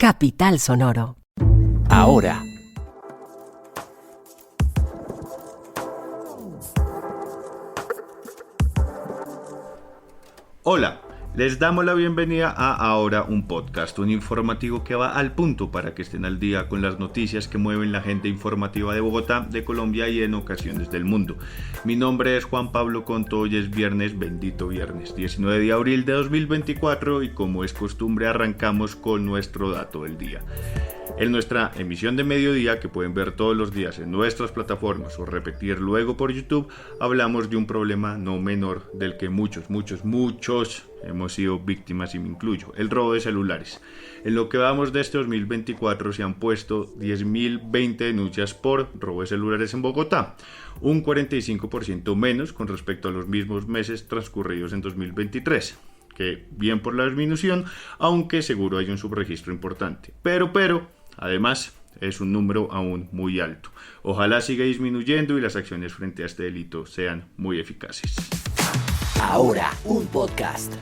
Capital Sonoro. Ahora. Hola, les damos la bienvenida a Ahora, un podcast, un informativo que va al punto para que estén al día con las noticias que mueven la agenda informativa de Bogotá, de Colombia y en ocasiones del mundo. Mi nombre es Juan Pablo Conto, hoy es viernes, bendito viernes, 19 de abril de 2024 y como es costumbre arrancamos con nuestro dato del día. En nuestra emisión de mediodía, que pueden ver todos los días en nuestras plataformas o repetir luego por YouTube, hablamos de un problema no menor del que muchos hemos sido víctimas y me incluyo, el robo de celulares. En lo que vamos de este 2024 se han puesto 10.020 denuncias por robo de celulares en Bogotá, un 45% menos con respecto a los mismos meses transcurridos en 2023. Que bien por la disminución, aunque seguro hay un subregistro importante. Pero, además, es un número aún muy alto. Ojalá siga disminuyendo y las acciones frente a este delito sean muy eficaces. Ahora, un podcast.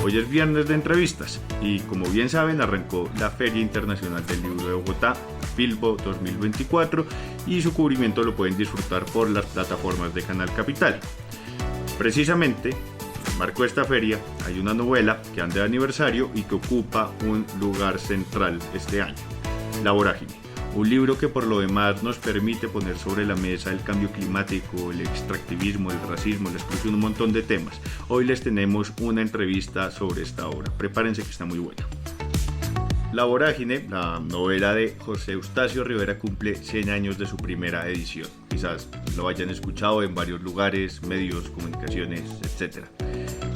Hoy es viernes de entrevistas y como bien saben arrancó la Feria Internacional del Libro de Bogotá, Filbo 2024, y su cubrimiento lo pueden disfrutar por las plataformas de Canal Capital. Precisamente, en el marco de esta feria hay una novela que anda de aniversario y que ocupa un lugar central este año, La Vorágine. Un libro que por lo demás nos permite poner sobre la mesa el cambio climático, el extractivismo, el racismo, la exclusión, un montón de temas. Hoy les tenemos una entrevista sobre esta obra. Prepárense que está muy buena. La Vorágine, la novela de José Eustacio Rivera, cumple 100 años de su primera edición. Quizás lo hayan escuchado en varios lugares, medios, comunicaciones, etc.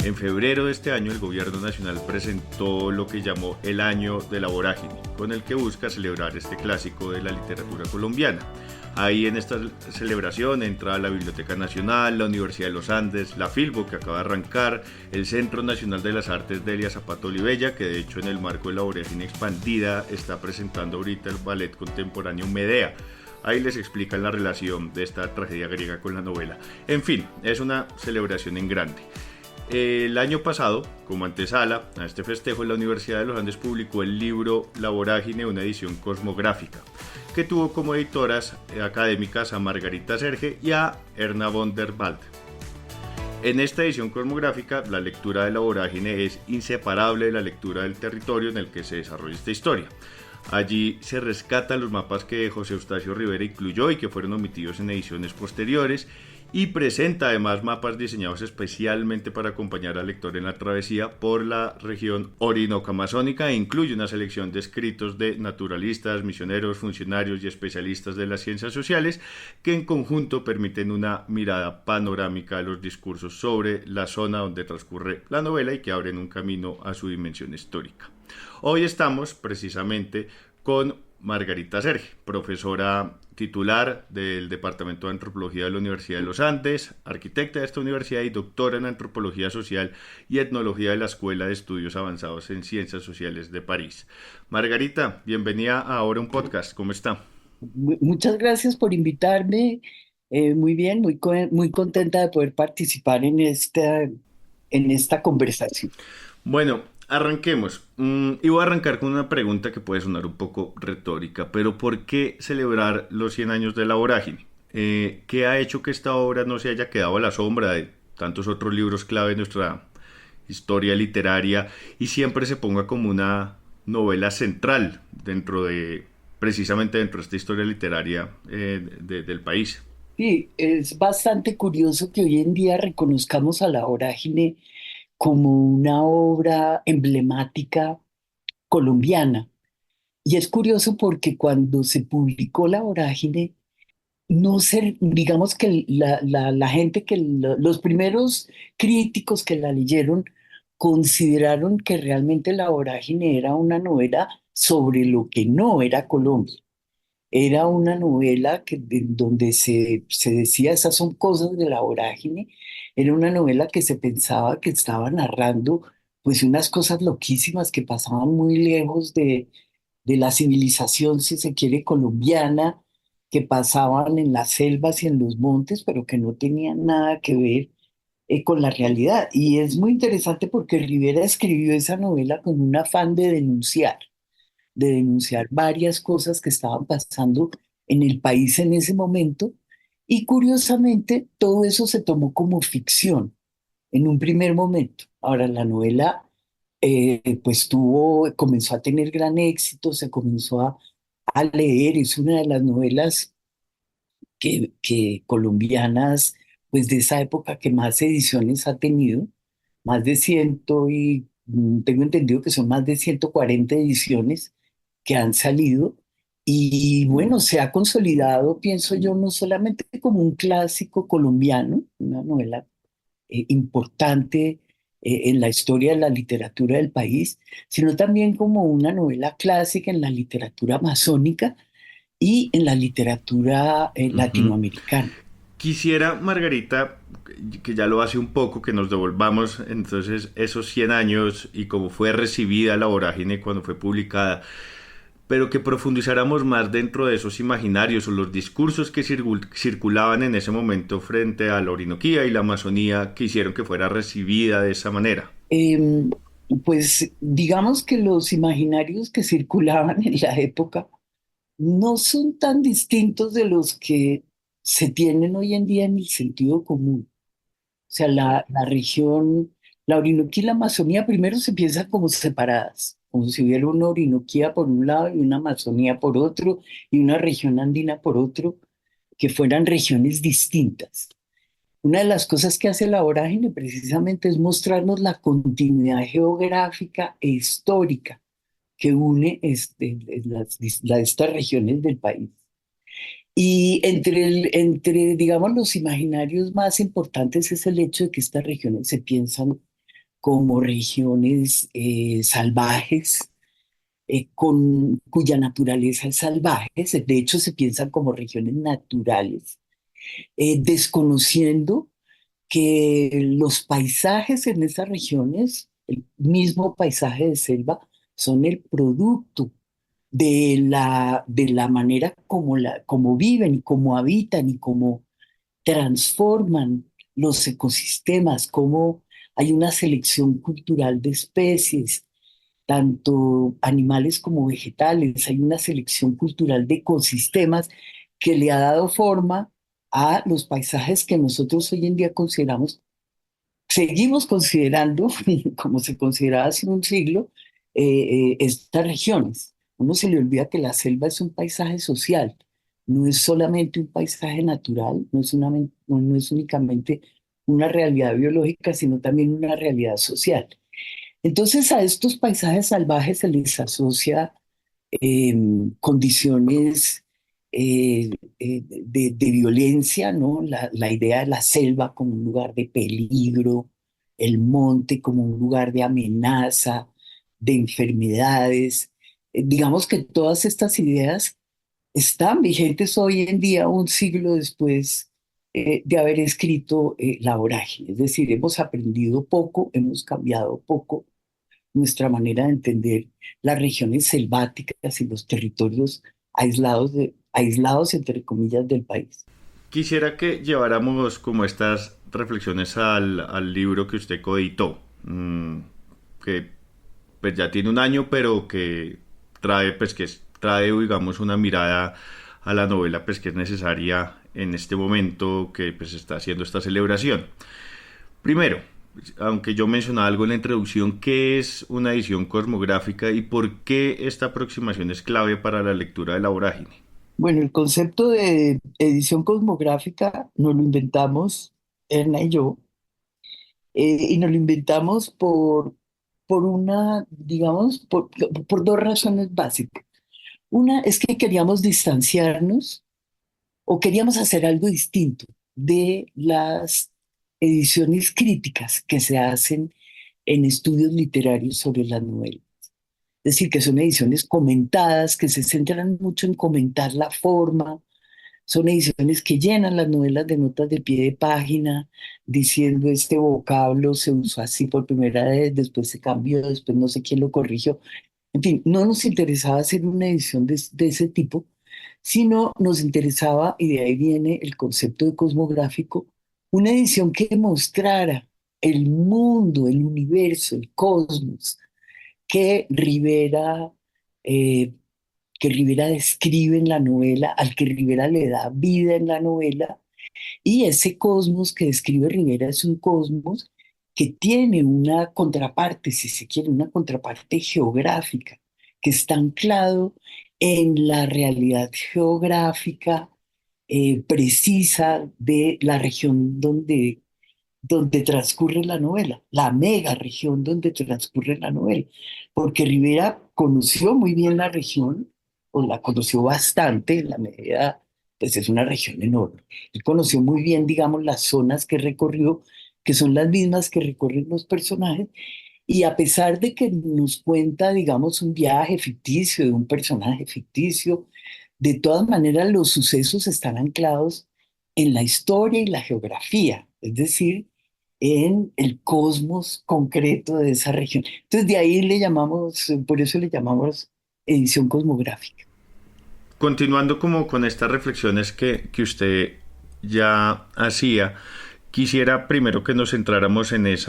En febrero de este año el gobierno nacional presentó lo que llamó el Año de la Vorágine, con el que busca celebrar este clásico de la literatura colombiana. Ahí en esta celebración entra la Biblioteca Nacional, la Universidad de los Andes, la Filbo que acaba de arrancar, el Centro Nacional de las Artes Delia Zapata Olivella, que de hecho en el marco de la Vorágine expandida está presentando ahorita el ballet contemporáneo Medea. Ahí les explican la relación de esta tragedia griega con la novela. En fin, es una celebración en grande. El año pasado, como antesala a este festejo, la Universidad de los Andes publicó el libro La Vorágine, una edición cosmográfica, que tuvo como editoras académicas a Margarita Serge y a Erna von der Wald. En esta edición cosmográfica, la lectura de La Vorágine es inseparable de la lectura del territorio en el que se desarrolla esta historia. Allí se rescatan los mapas que José Eustacio Rivera incluyó y que fueron omitidos en ediciones posteriores, y presenta además mapas diseñados especialmente para acompañar al lector en la travesía por la región Orinoco-Amazónica e incluye una selección de escritos de naturalistas, misioneros, funcionarios y especialistas de las ciencias sociales que en conjunto permiten una mirada panorámica de los discursos sobre la zona donde transcurre la novela y que abren un camino a su dimensión histórica. Hoy estamos precisamente con Margarita Serge, profesora titular del Departamento de Antropología de la Universidad de los Andes, arquitecta de esta universidad y doctora en Antropología Social y Etnología de la Escuela de Estudios Avanzados en Ciencias Sociales de París. Margarita, bienvenida a Ahora un Podcast, ¿cómo está? Muchas gracias por invitarme. Muy bien, muy contenta de poder participar en esta conversación. Bueno, arranquemos. Y voy a arrancar con una pregunta que puede sonar un poco retórica, pero ¿por qué celebrar los 100 años de La Vorágine? ¿Qué ha hecho que esta obra no se haya quedado a la sombra de tantos otros libros clave de nuestra historia literaria y siempre se ponga como una novela central precisamente dentro de esta historia literaria del país? Sí, es bastante curioso que hoy en día reconozcamos a La Vorágine como una obra emblemática colombiana. Y es curioso porque cuando se publicó La Vorágine, no sé, digamos que la gente los primeros críticos que la leyeron consideraron que realmente La Vorágine era una novela sobre lo que no era Colombia. Era una novela donde se decía, esas son cosas de La Vorágine. Era una novela que se pensaba que estaba narrando pues unas cosas loquísimas que pasaban muy lejos de la civilización, si se quiere, colombiana, que pasaban en las selvas y en los montes, pero que no tenían nada que ver con la realidad. Y es muy interesante porque Rivera escribió esa novela con un afán de denunciar varias cosas que estaban pasando en el país en ese momento. Y curiosamente, todo eso se tomó como ficción en un primer momento. Ahora, la novela pues comenzó a tener gran éxito, se comenzó a leer, es una de las novelas que colombianas, pues de esa época que más ediciones ha tenido, más de tengo entendido que son más de 140 ediciones que han salido. Y bueno, se ha consolidado, pienso yo, no solamente como un clásico colombiano, una novela importante en la historia de la literatura del país, sino también como una novela clásica en la literatura amazónica y en la literatura Ujú. latinoamericana. Quisiera, Margarita, que ya lo hace un poco, que nos devolvamos entonces esos 100 años y cómo fue recibida La Vorágine cuando fue publicada, pero que profundizáramos más dentro de esos imaginarios o los discursos que circulaban en ese momento frente a la Orinoquía y la Amazonía que hicieron que fuera recibida de esa manera. Em, pues digamos que los imaginarios que circulaban en la época no son tan distintos de los que se tienen hoy en día en el sentido común. O sea, la región, la Orinoquía y la Amazonía primero se piensan como separadas, como si hubiera una Orinoquía por un lado y una Amazonía por otro y una región andina por otro, que fueran regiones distintas. Una de las cosas que hace la vorágine precisamente es mostrarnos la continuidad geográfica e histórica que une estas regiones del país. Y digamos, los imaginarios más importantes es el hecho de que estas regiones se piensan como regiones salvajes, cuya naturaleza es salvaje. De hecho, se piensan como regiones naturales, desconociendo que los paisajes en esas regiones, el mismo paisaje de selva, son el producto de la manera como viven, como habitan y cómo transforman los ecosistemas, cómo hay una selección cultural de especies, tanto animales como vegetales, hay una selección cultural de ecosistemas que le ha dado forma a los paisajes que nosotros hoy en día seguimos considerando, como se consideraba hace un siglo, estas regiones. Uno se le olvida que la selva es un paisaje social, no es solamente un paisaje natural, no es únicamente una realidad biológica, sino también una realidad social. Entonces a estos paisajes salvajes se les asocia eh, condiciones de violencia, ¿no? La idea de la selva como un lugar de peligro, el monte como un lugar de amenaza, de enfermedades. Digamos que todas estas ideas están vigentes hoy en día, un siglo después de haber escrito La Vorágine. Es decir, hemos aprendido poco, hemos cambiado poco nuestra manera de entender las regiones selváticas y los territorios aislados entre comillas del país. Quisiera que lleváramos como estas reflexiones al libro que usted coeditó, que pues ya tiene un año, pero que trae, pues trae, digamos, una mirada a la novela, pues que es necesaria en este momento que pues está haciendo esta celebración. Primero, aunque yo mencionaba algo en la introducción, ¿qué es una edición cosmográfica y por qué esta aproximación es clave para la lectura de la vorágine? Bueno, el concepto de edición cosmográfica nos lo inventamos Erna y yo, y nos lo inventamos digamos, por dos razones básicas. Una es que queríamos distanciarnos o queríamos hacer algo distinto de las ediciones críticas que se hacen en estudios literarios sobre las novelas. Es decir, que son ediciones comentadas, que se centran mucho en comentar la forma, son ediciones que llenan las novelas de notas de pie de página, diciendo este vocablo se usó así por primera vez, después se cambió, después no sé quién lo corrigió. En fin, no nos interesaba hacer una edición de ese tipo, sino nos interesaba, y de ahí viene el concepto de cosmográfico, una edición que mostrara el mundo, el universo, el cosmos que eh, que Rivera describe en la novela, al que Rivera le da vida en la novela, y ese cosmos que describe Rivera es un cosmos que tiene una contraparte, si se quiere, una contraparte geográfica, que está anclado en la realidad geográfica precisa de la región donde transcurre la novela, la mega región donde transcurre la novela, porque Rivera conoció muy bien la región, o la conoció bastante en la medida, pues es una región enorme. Él conoció muy bien, digamos, las zonas que recorrió, que son las mismas que recorren los personajes, y a pesar de que nos cuenta, digamos, un viaje ficticio de un personaje ficticio, de todas maneras los sucesos están anclados en la historia y la geografía, es decir, en el cosmos concreto de esa región. Entonces de ahí le llamamos, por eso le llamamos edición cosmográfica. Continuando como con estas reflexiones que usted ya hacía, quisiera primero que nos centráramos en ese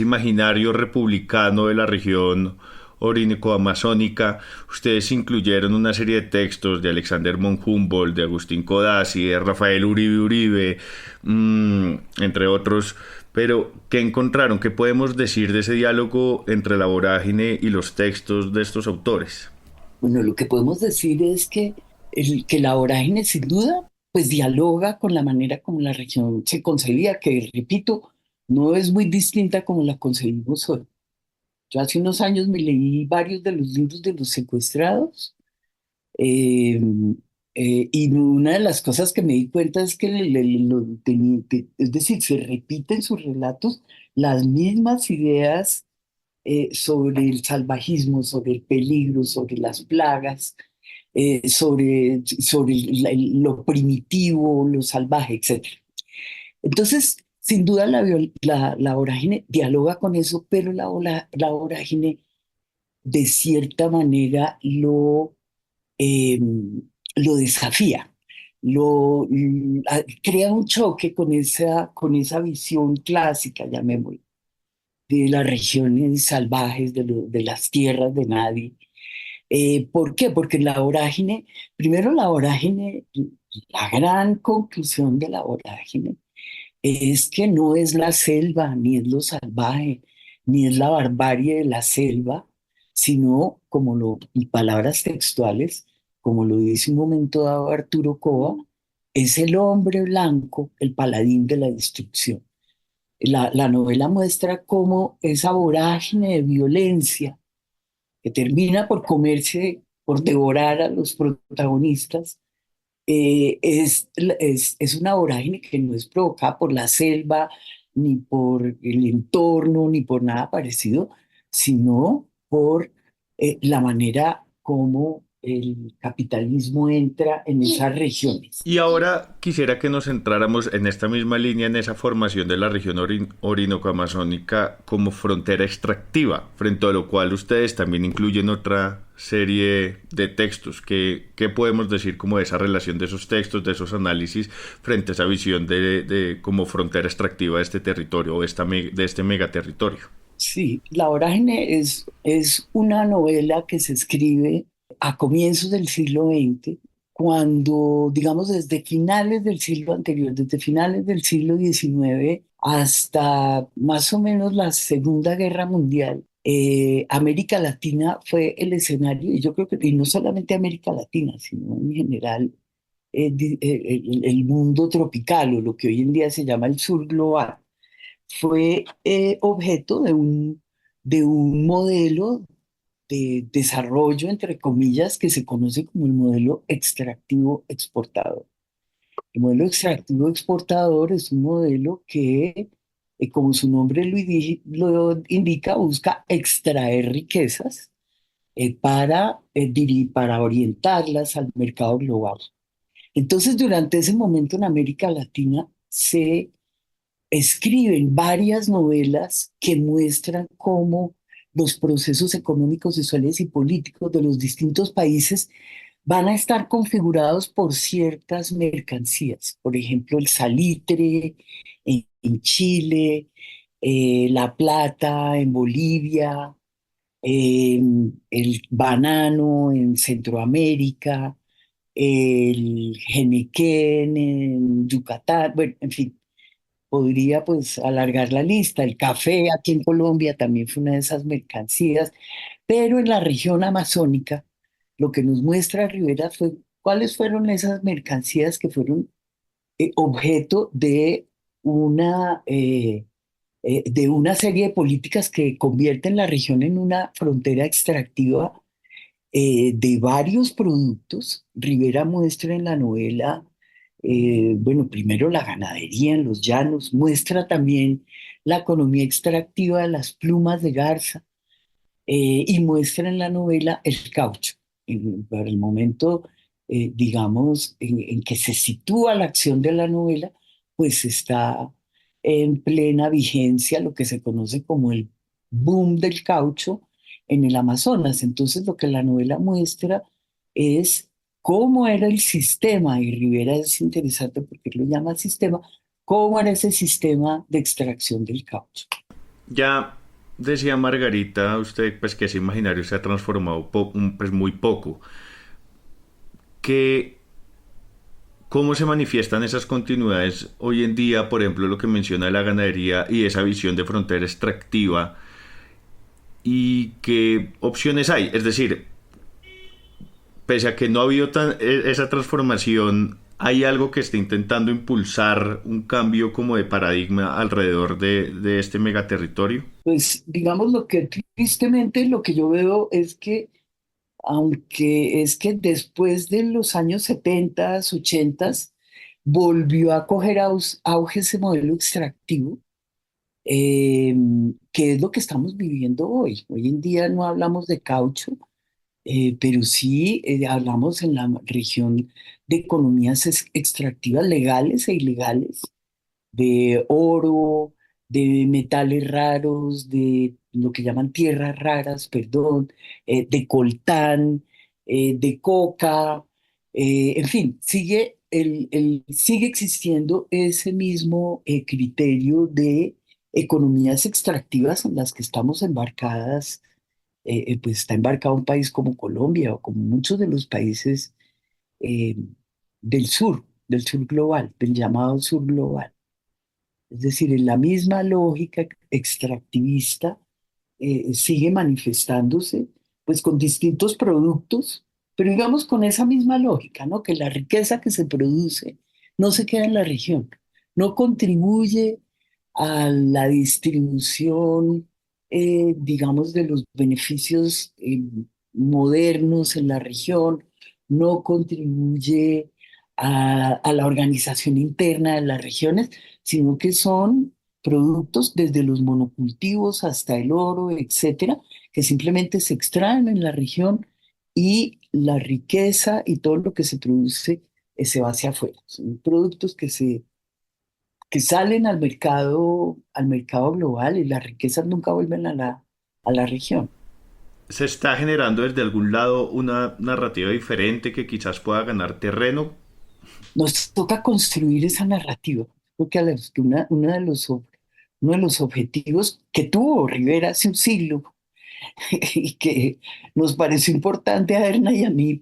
imaginario republicano de la región orínico-amazónica. Ustedes incluyeron una serie de textos de Alexander von Humboldt, de Agustín Codazzi, de Rafael Uribe Uribe, entre otros. Pero, ¿qué encontraron? ¿Qué podemos decir de ese diálogo entre la vorágine y los textos de estos autores? Bueno, lo que podemos decir es que la vorágine sin duda pues dialoga con la manera como la región se concebía, que repito, no es muy distinta como la concebimos hoy. Yo hace unos años me leí varios de los libros de los secuestrados eh, y una de las cosas que me di cuenta es que es decir, se repiten sus relatos las mismas ideas sobre el salvajismo, sobre el peligro, sobre las plagas, sobre lo primitivo, lo salvaje, etc. Entonces, sin duda la vorágine dialoga con eso, pero la vorágine de cierta manera eh, lo desafía, crea un choque con esa visión clásica, llamémoslo, de las regiones salvajes, de las tierras de nadie. ¿Por qué? Porque la vorágine, primero la vorágine, la gran conclusión de la vorágine es que no es la selva, ni es lo salvaje, ni es la barbarie de la selva, sino, y palabras textuales, como lo dice un momento dado Arturo Cova, es el hombre blanco, el paladín de la destrucción. La novela muestra cómo esa vorágine de violencia que termina por comerse, por devorar a los protagonistas, es una vorágine que no es provocada por la selva, ni por el entorno, ni por nada parecido, sino por la manera como el capitalismo entra en esas regiones. Y ahora quisiera que nos centráramos en esta misma línea, en esa formación de la región orinoco-amazónica como frontera extractiva, frente a lo cual ustedes también incluyen otra serie de textos. ¿Qué podemos decir como de esa relación de esos textos, de esos análisis, frente a esa visión de como frontera extractiva de este territorio o de este megaterritorio? Sí, La vorágine es una novela que se escribe a comienzos del siglo XX, cuando, digamos, desde finales del siglo anterior, desde finales del siglo XIX hasta más o menos la Segunda Guerra Mundial, América Latina fue el escenario, y yo creo que, y no solamente América Latina, sino en general el mundo tropical o lo que hoy en día se llama el sur global fue objeto de un modelo de desarrollo, entre comillas, que se conoce como el modelo extractivo exportador. El modelo extractivo exportador es un modelo que, como su nombre lo indica, busca extraer riquezas para orientarlas al mercado global. Entonces, durante ese momento en América Latina se escriben varias novelas que muestran cómo los procesos económicos, sociales y políticos de los distintos países van a estar configurados por ciertas mercancías, por ejemplo, el salitre en Chile, la plata en Bolivia, el banano en Centroamérica, el genequén en Yucatán, bueno, en fin, podría pues alargar la lista. El café aquí en Colombia también fue una de esas mercancías, pero en la región amazónica, lo que nos muestra Rivera fue cuáles fueron esas mercancías que fueron objeto de una serie de políticas que convierten la región en una frontera extractiva de varios productos. Rivera muestra en la novela, bueno, primero la ganadería en los llanos, muestra también la economía extractiva de las plumas de garza y muestra en la novela el caucho. Para el momento, digamos, en que se sitúa la acción de la novela, pues está en plena vigencia lo que se conoce como el boom del caucho en el Amazonas. Entonces, lo que la novela muestra es cómo era el sistema, y Rivera es interesante porque lo llama sistema, cómo era ese sistema de extracción del caucho. Ya decía Margarita, usted pues que ese imaginario se ha transformado pues muy poco. Que, ¿cómo se manifiestan esas continuidades hoy en día, por ejemplo, lo que menciona la ganadería y esa visión de frontera extractiva? ¿Y qué opciones hay? Es decir, pese a que no ha habido esa transformación, ¿hay algo que esté intentando impulsar un cambio como de paradigma alrededor de este megaterritorio? Pues digamos lo que tristemente lo que yo veo es que, aunque es que después de los años 70, 80, volvió a coger auge ese modelo extractivo, eh, que es lo que estamos viviendo hoy. Hoy en día no hablamos de caucho, pero sí hablamos en la región de economías extractivas legales e ilegales de oro, de metales raros, de lo que llaman tierras raras, perdón, de coltán, de coca, en fin, sigue existiendo ese mismo criterio de economías extractivas en las que estamos embarcadas, pues está embarcado un país como Colombia o como muchos de los países eh, del sur global, del llamado sur global. Es decir, en la misma lógica extractivista sigue manifestándose, pues con distintos productos, pero digamos con esa misma lógica, ¿no? Que la riqueza que se produce no se queda en la región, no contribuye a la distribución, digamos, de los beneficios modernos en la región, no contribuye a la organización interna de las regiones, sino que son productos desde los monocultivos hasta el oro, etcétera, que simplemente se extraen en la región y la riqueza y todo lo que se produce se va hacia afuera. Son productos que salen al mercado global y las riquezas nunca vuelven a la región. ¿Se está generando desde algún lado una narrativa diferente que quizás pueda ganar terreno? Nos toca construir esa narrativa, porque uno de los objetivos que tuvo Rivera hace un siglo y que nos pareció importante a Erna y a mí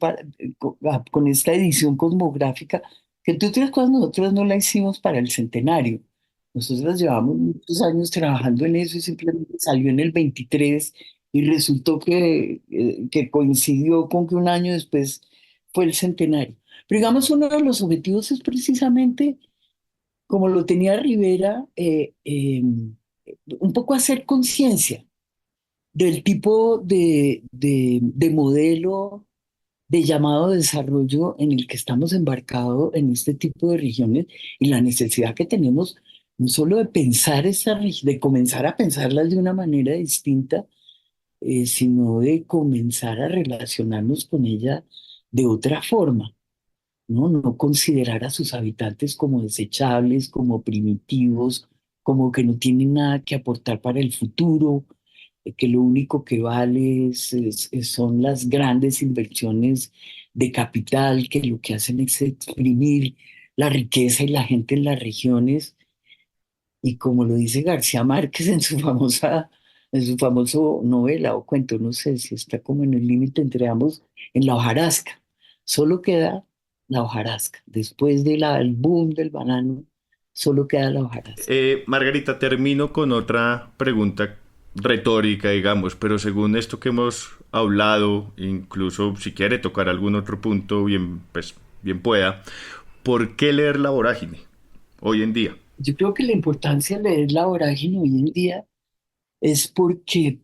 con esta edición cosmográfica, que entre otras cosas nosotros no la hicimos para el centenario. Nosotros llevamos muchos años trabajando en eso y simplemente salió en el 23 y resultó que coincidió con que un año después fue el centenario. Pero digamos, uno de los objetivos es precisamente, como lo tenía Rivera, un poco hacer conciencia del tipo de modelo de llamado desarrollo en el que estamos embarcados en este tipo de regiones y la necesidad que tenemos no solo de pensar de comenzar a pensarlas de una manera distinta, sino de comenzar a relacionarnos con ella de otra forma, ¿no? No considerar a sus habitantes como desechables, como primitivos, como que no tienen nada que aportar para el futuro, que lo único que vale son las grandes inversiones de capital que lo que hacen es exprimir la riqueza y la gente en las regiones. Y como lo dice García Márquez en su famoso novela o cuento, no sé si está como en el límite entre ambos, en la hojarasca. Solo queda la hojarasca. Después del boom del banano, solo queda la hojarasca. Margarita, termino con otra pregunta retórica, digamos, pero según esto que hemos hablado, incluso si quiere tocar algún otro punto, bien, pues, bien pueda, ¿por qué leer La Vorágine hoy en día? Yo creo que la importancia de leer La Vorágine hoy en día es porque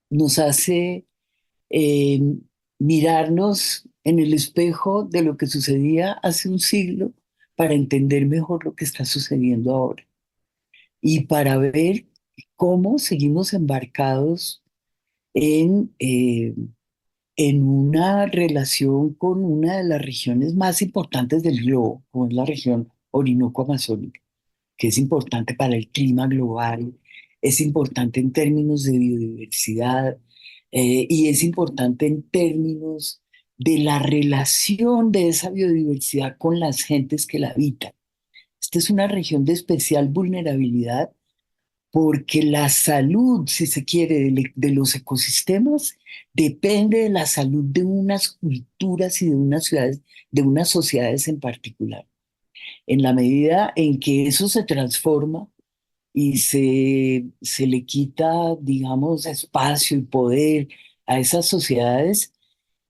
nos hace eh, mirarnos en el espejo de lo que sucedía hace un siglo para entender mejor lo que está sucediendo ahora y para ver cómo seguimos embarcados en una relación con una de las regiones más importantes del globo, como es la región Orinoco-Amazónica, que es importante para el clima global, es importante en términos de biodiversidad, y es importante en términos de la relación de esa biodiversidad con las gentes que la habitan. Esta es una región de especial vulnerabilidad porque la salud, si se quiere, de los ecosistemas depende de la salud de unas culturas y de unas ciudades, de unas sociedades en particular. En la medida en que eso se transforma y se le quita, digamos, espacio y poder a esas sociedades,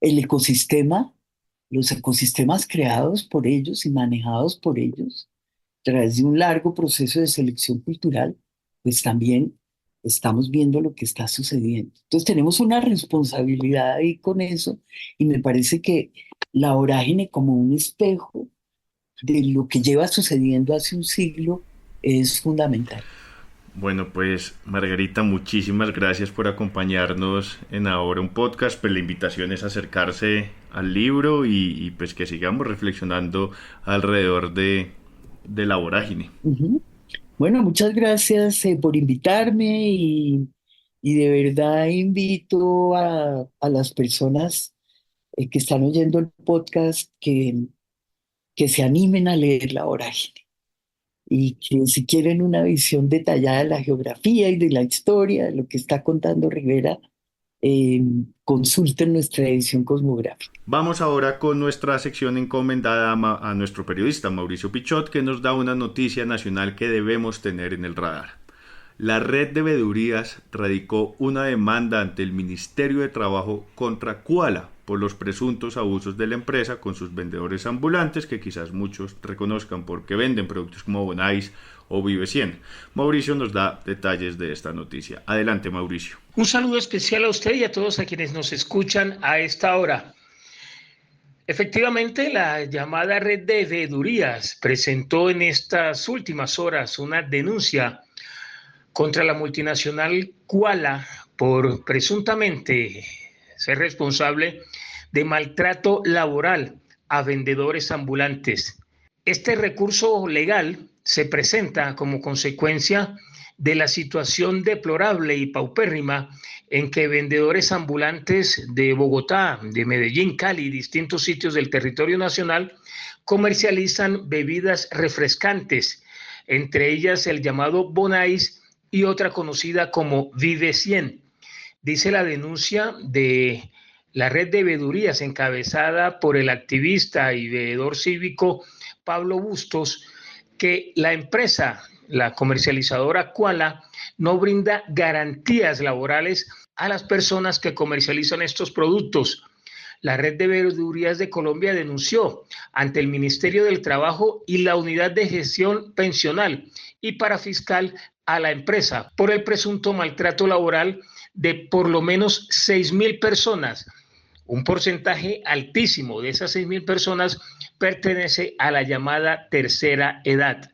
el ecosistema, los ecosistemas creados por ellos y manejados por ellos, tras de un largo proceso de selección cultural, pues también estamos viendo lo que está sucediendo. Entonces tenemos una responsabilidad ahí con eso y me parece que la vorágine como un espejo de lo que lleva sucediendo hace un siglo es fundamental. Bueno, pues Margarita, muchísimas gracias por acompañarnos en Ahora un podcast. Pues la invitación es acercarse al libro pues que sigamos reflexionando alrededor de la vorágine. Ujú. Bueno, muchas gracias por invitarme y de verdad invito a las personas que están oyendo el podcast que se animen a leer La Vorágine y que si quieren una visión detallada de la geografía y de la historia, de lo que está contando Rivera, eh, consulten nuestra edición cosmográfica. Vamos ahora con nuestra sección encomendada a nuestro periodista Mauricio Pichot, que nos da una noticia nacional que debemos tener en el radar. La red de veedurías radicó una demanda ante el Ministerio de Trabajo contra Koala por los presuntos abusos de la empresa con sus vendedores ambulantes, que quizás muchos reconozcan porque venden productos como Bonais o Vive 100. Mauricio nos da detalles de esta noticia. Adelante, Mauricio. Un saludo especial a usted y a todos a quienes nos escuchan a esta hora. Efectivamente, la llamada red de veedurías presentó en estas últimas horas una denuncia contra la multinacional Koala por presuntamente ser responsable de maltrato laboral a vendedores ambulantes. Este recurso legal se presenta como consecuencia de la situación deplorable y paupérrima en que vendedores ambulantes de Bogotá, de Medellín, Cali y distintos sitios del territorio nacional comercializan bebidas refrescantes, entre ellas el llamado Bonais y otra conocida como Vive 100. Dice la denuncia de la red de veedurías encabezada por el activista y veedor cívico Pablo Bustos, que la empresa, la comercializadora Koala, no brinda garantías laborales a las personas que comercializan estos productos. La Red de Veedurías de Colombia denunció ante el Ministerio del Trabajo y la Unidad de Gestión Pensional y Parafiscal a la empresa por el presunto maltrato laboral de por lo menos 6.000 personas. Un porcentaje altísimo de esas 6.000 personas pertenece a la llamada tercera edad.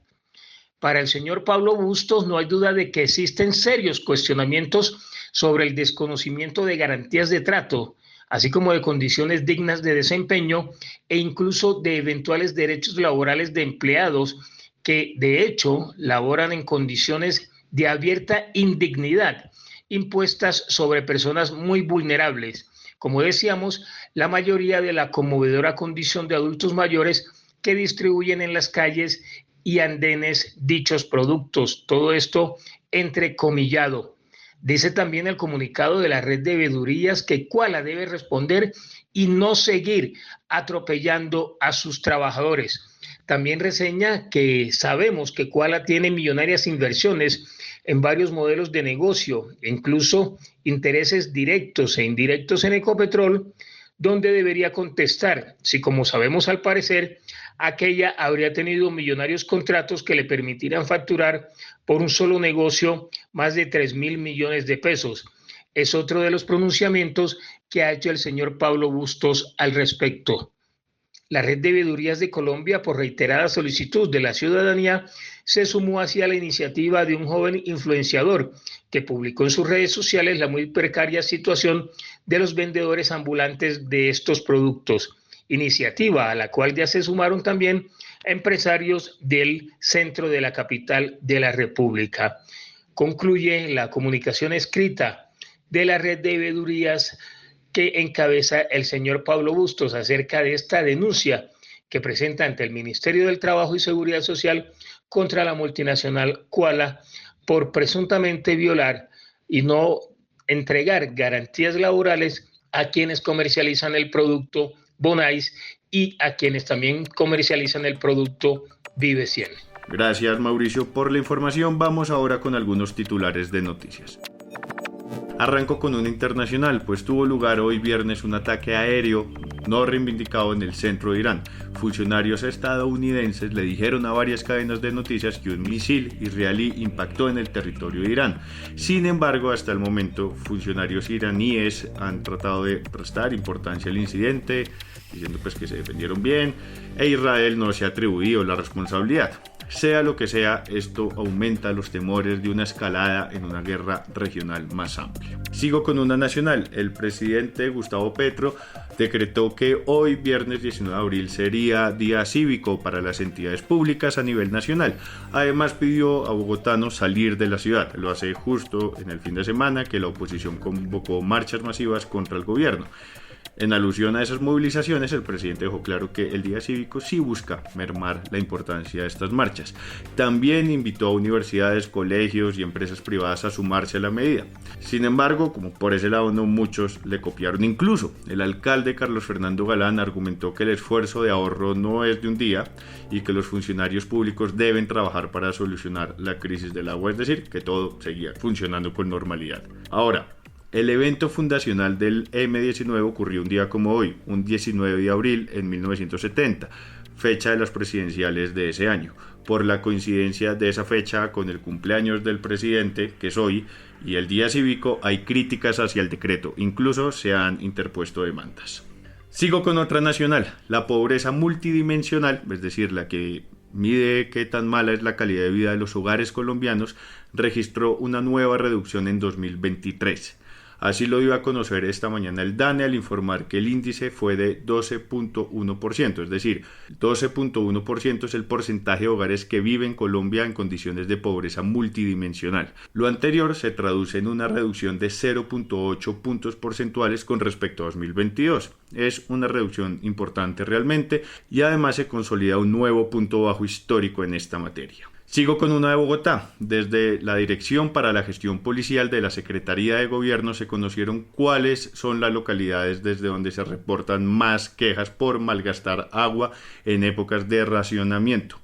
Para el señor Pablo Bustos no hay duda de que existen serios cuestionamientos sobre el desconocimiento de garantías de trato, así como de condiciones dignas de desempeño e incluso de eventuales derechos laborales de empleados que de hecho laboran en condiciones de abierta indignidad impuestas sobre personas muy vulnerables. como decíamos, la mayoría de la conmovedora condición de adultos mayores que distribuyen en las calles y andenes dichos productos. Todo esto entrecomillado. Dice también el comunicado de la red de veedurías que Quala debe responder y no seguir atropellando a sus trabajadores. También reseña que sabemos que Quala tiene millonarias inversiones en varios modelos de negocio, incluso intereses directos e indirectos en Ecopetrol, donde debería contestar si, como sabemos al parecer, aquella habría tenido millonarios contratos que le permitirán facturar por un solo negocio más de 3.000 millones de pesos. Es otro de los pronunciamientos que ha hecho el señor Pablo Bustos al respecto. La Red de Veedurías de Colombia, por reiterada solicitud de la ciudadanía, se sumó hacia la iniciativa de un joven influenciador que publicó en sus redes sociales la muy precaria situación de los vendedores ambulantes de estos productos, iniciativa a la cual ya se sumaron también empresarios del centro de la capital de la República. Concluye la comunicación escrita de la Red de Veedurías que encabeza el señor Pablo Bustos acerca de esta denuncia que presenta ante el Ministerio del Trabajo y Seguridad Social contra la multinacional Quala por presuntamente violar y no entregar garantías laborales a quienes comercializan el producto Bonais y a quienes también comercializan el producto Vive 100. Gracias, Mauricio, por la información. Vamos ahora con algunos titulares de noticias. Arranco con una internacional, pues tuvo lugar hoy viernes un ataque aéreo no reivindicado en el centro de Irán. Funcionarios estadounidenses le dijeron a varias cadenas de noticias que un misil israelí impactó en el territorio de Irán. Sin embargo, hasta el momento, funcionarios iraníes han tratado de restar importancia al incidente, diciendo pues que se defendieron bien, e Israel no se ha atribuido la responsabilidad. Sea lo que sea, esto aumenta los temores de una escalada en una guerra regional más amplia. Sigo con una nacional. El presidente Gustavo Petro decretó que hoy, viernes 19 de abril, sería día cívico para las entidades públicas a nivel nacional. Además, pidió a bogotanos salir de la ciudad. Lo hace justo en el fin de semana que la oposición convocó marchas masivas contra el gobierno. En alusión a esas movilizaciones, el presidente dejó claro que el día cívico sí busca mermar la importancia de estas marchas. También invitó a universidades, colegios y empresas privadas a sumarse a la medida. Sin embargo, como por ese lado no muchos le copiaron, incluso el alcalde Carlos Fernando Galán argumentó que el esfuerzo de ahorro no es de un día y que los funcionarios públicos deben trabajar para solucionar la crisis del agua, es decir, que todo seguía funcionando con normalidad. Ahora, el evento fundacional del M19 ocurrió un día como hoy, un 19 de abril en 1970, fecha de las presidenciales de ese año. Por la coincidencia de esa fecha con el cumpleaños del presidente, que es hoy, y el día cívico, hay críticas hacia el decreto, incluso se han interpuesto demandas. Sigo con otra nacional, la pobreza multidimensional, es decir, la que mide qué tan mala es la calidad de vida de los hogares colombianos, registró una nueva reducción en 2023. Así lo dio a conocer esta mañana el DANE al informar que el índice fue de 12.1%, es decir, 12.1% es el porcentaje de hogares que viven en Colombia en condiciones de pobreza multidimensional. Lo anterior se traduce en una reducción de 0.8 puntos porcentuales con respecto a 2022. Es una reducción importante realmente y además se consolida un nuevo punto bajo histórico en esta materia. Sigo con una de Bogotá. Desde la Dirección para la Gestión Policial de la Secretaría de Gobierno se conocieron cuáles son las localidades desde donde se reportan más quejas por malgastar agua en épocas de racionamiento.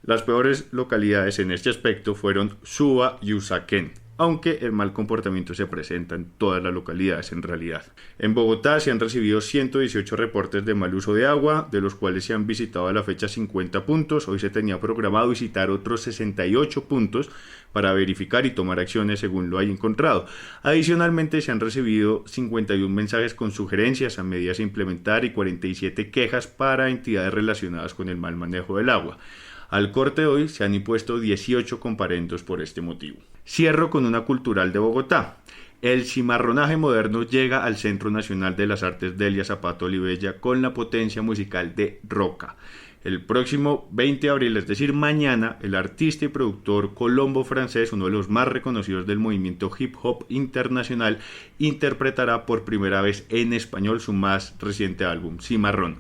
Las peores localidades en este aspecto fueron Suba y Usaquén, aunque el mal comportamiento se presenta en todas las localidades en realidad. En Bogotá se han recibido 118 reportes de mal uso de agua, de los cuales se han visitado a la fecha 50 puntos. Hoy se tenía programado visitar otros 68 puntos para verificar y tomar acciones según lo haya encontrado. Adicionalmente se han recibido 51 mensajes con sugerencias a medidas a implementar y 47 quejas para entidades relacionadas con el mal manejo del agua. Al corte de hoy se han impuesto 18 comparendos por este motivo. Cierro con una cultural de Bogotá. El cimarronaje moderno llega al Centro Nacional de las Artes Delia Zapata Olivella con la potencia musical de Roca. El próximo 20 de abril, es decir, mañana, el artista y productor colombo-francés, uno de los más reconocidos del movimiento hip hop internacional, interpretará por primera vez en español su más reciente álbum, Cimarrón.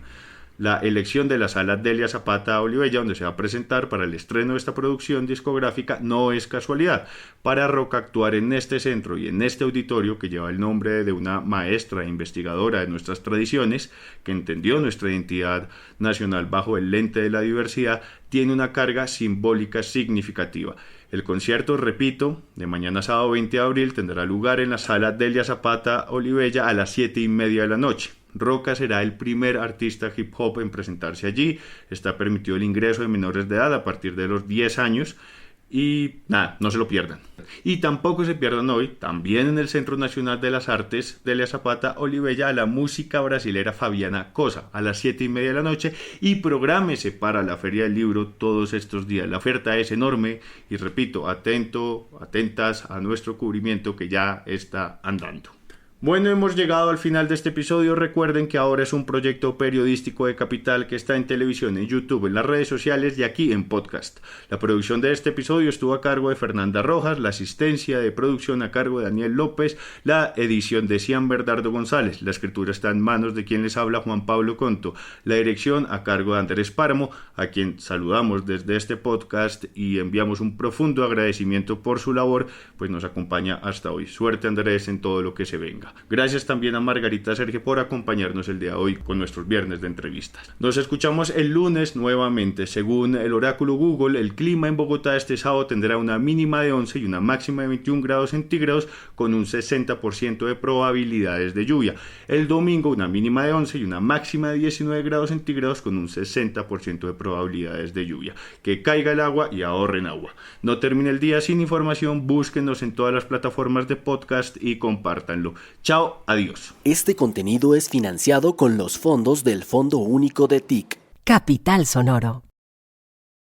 La elección de la sala Delia Zapata Olivella, donde se va a presentar para el estreno de esta producción discográfica, no es casualidad. Para Roca actuar en este centro y en este auditorio, que lleva el nombre de una maestra e investigadora de nuestras tradiciones, que entendió nuestra identidad nacional bajo el lente de la diversidad, tiene una carga simbólica significativa. El concierto, repito, de mañana sábado 20 de abril tendrá lugar en la sala Delia Zapata Olivella a las 7:30 de la noche. Roca será el primer artista hip hop en presentarse allí. Está permitido el ingreso de menores de edad a partir de los 10 años. Y nada, no se lo pierdan. Y tampoco se pierdan hoy, también en el Centro Nacional de las Artes Delia Zapata Olivella, a la música brasilera Fabiana Cosa a las 7:30 de la noche. Y prográmese para la Feria del Libro todos estos días. La oferta es enorme y repito, atentas a nuestro cubrimiento que ya está andando. Bueno, hemos llegado al final de este episodio. Recuerden que ahora es un proyecto periodístico de Capital que está en televisión, en YouTube, en las redes sociales y aquí en podcast. La producción de este episodio estuvo a cargo de Fernanda Rojas, la asistencia de producción a cargo de Daniel López, la edición de Cian Bernardo González, la escritura está en manos de quien les habla, Juan Pablo Conto, la dirección a cargo de Andrés Páramo, a quien saludamos desde este podcast y enviamos un profundo agradecimiento por su labor, pues nos acompaña hasta hoy. Suerte, Andrés, en todo lo que se venga. Gracias también a Margarita Sergio por acompañarnos el día de hoy con nuestros viernes de entrevistas. Nos escuchamos el lunes nuevamente. Según el oráculo Google, el clima en Bogotá este sábado tendrá una mínima de 11 y una máxima de 21 grados centígrados con un 60% de probabilidades de lluvia. El domingo una mínima de 11 y una máxima de 19 grados centígrados con un 60% de probabilidades de lluvia. Que caiga el agua y ahorren agua. No termine el día sin información, búsquenos en todas las plataformas de podcast y compártanlo. Chao, adiós. Este contenido es financiado con los fondos del Fondo Único de TIC. Capital Sonoro.